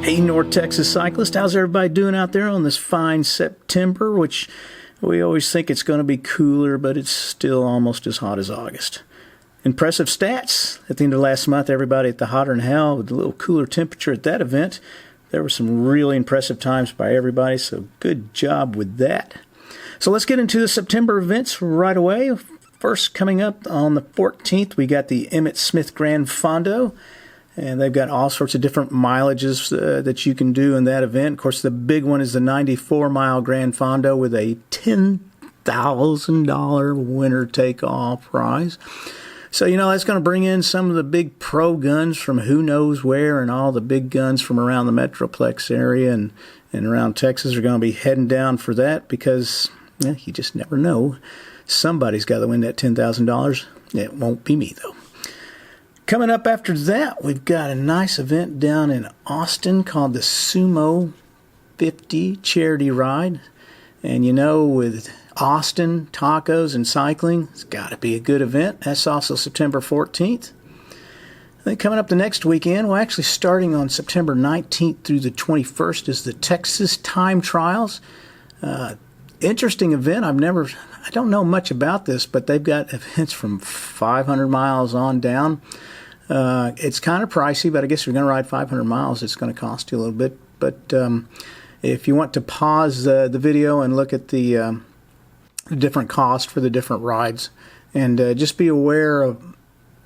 Hey, North Texas cyclist, how's everybody doing out there on this fine September, which we always think it's going to be cooler, but it's still almost as hot as August. Impressive stats. At the end of last month, everybody at the Hotter Than Hell with a little cooler temperature at that event. There were some really impressive times by everybody, so good job with that. So let's get into the September events right away. First, coming up on the 14th, we got the Emmitt Smith Grand Fondo. And they've got all sorts of different mileages that you can do in that event. Of course, the big one is the 94-mile Grand Fondo with a $10,000 winner-take-all prize. So, you know, that's going to bring in some of the big pro guns from who knows where, and all the big guns from around the Metroplex area and around Texas are going to be heading down for that because you just never know. Somebody's got to win that $10,000. It won't be me, though. Coming up after that, we've got a nice event down in Austin called the Sumo 50 Charity Ride. And you know, with Austin, tacos, and cycling, it's got to be a good event. That's also September 14th. Then coming up the next weekend, well, actually starting on September 19th through the 21st, is the Texas Time Trials. Interesting event. I don't know much about this, but they've got events from 500 miles on down. It's kind of pricey, but I guess if you're going to ride 500 miles, it's going to cost you a little bit. But if you want to pause the video and look at the different costs for the different rides, and just be aware of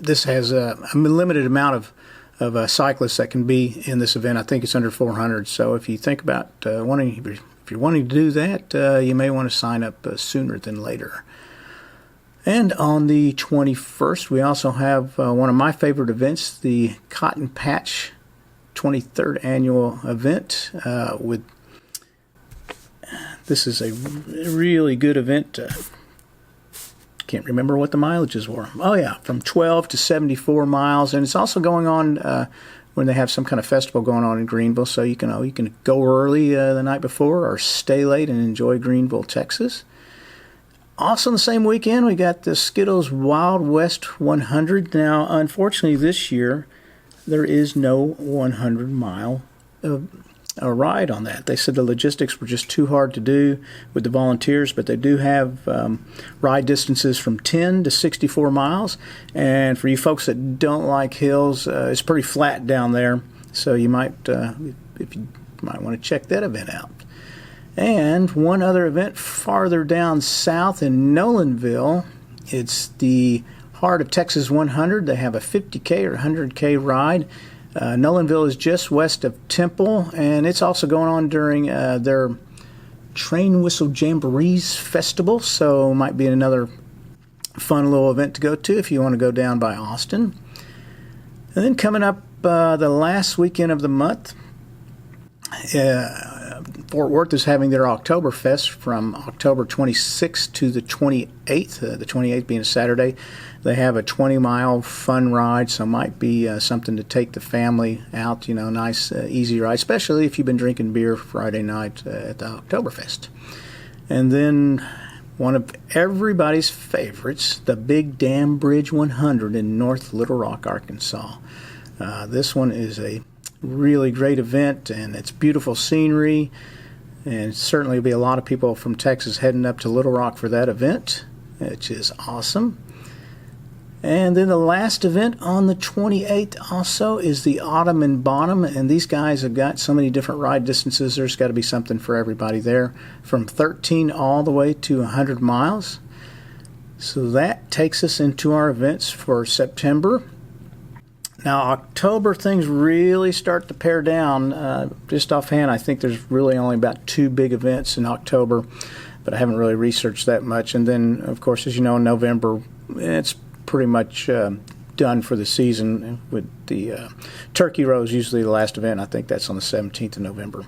this has a limited amount of cyclists that can be in this event. I think it's under 400. So if you think about if you're wanting to do that, you may want to sign up sooner than later. And on the 21st, we also have one of my favorite events, the Cotton Patch 23rd Annual Event. This is a really good event. Can't remember what the mileages were. Oh, yeah, from 12 to 74 miles. And it's also going on when they have some kind of festival going on in Greenville. So you can go early the night before or stay late and enjoy Greenville, Texas. Also, on the same weekend, we got the Skittles Wild West 100. Now, unfortunately, this year, there is no 100-mile ride on that. They said the logistics were just too hard to do with the volunteers, but they do have ride distances from 10 to 64 miles. And for you folks that don't like hills, it's pretty flat down there, so you might want to check that event out. And one other event farther down south in Nolanville, it's the Heart of Texas 100. They have a 50K or 100K ride. Nolanville is just west of Temple, and it's also going on during their Train Whistle Jamborees Festival, so might be another fun little event to go to if you want to go down by Austin. And then coming up the last weekend of the month, Fort Worth is having their Oktoberfest from October 26th to the 28th, the 28th being a Saturday. They have a 20-mile fun ride, so it might be something to take the family out, nice, easy ride, especially if you've been drinking beer Friday night at the Oktoberfest. And then one of everybody's favorites, the Big Dam Bridge 100 in North Little Rock, Arkansas. This one is a really great event, and it's beautiful scenery, and certainly will be a lot of people from Texas heading up to Little Rock for that event, which is awesome. And then the last event on the 28th also is the Autumn and Bottom, and these guys have got so many different ride distances, there's got to be something for everybody there, from 13 all the way to 100 miles. So that takes us into our events for September. Now, October, things really start to pare down. Just offhand, I think there's really only about 2 big events in October, but I haven't really researched that much. And then, of course, as you know, in November, it's pretty much done for the season with the Turkey Row is usually the last event. I think that's on the 17th of November.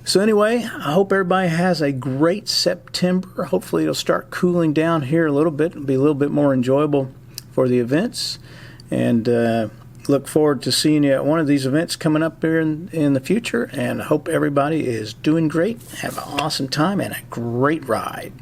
So anyway, I hope everybody has a great September. Hopefully it'll start cooling down here a little bit. It'll be a little bit more enjoyable for the events. And look forward to seeing you at one of these events coming up here in the future. And I hope everybody is doing great. Have an awesome time and a great ride.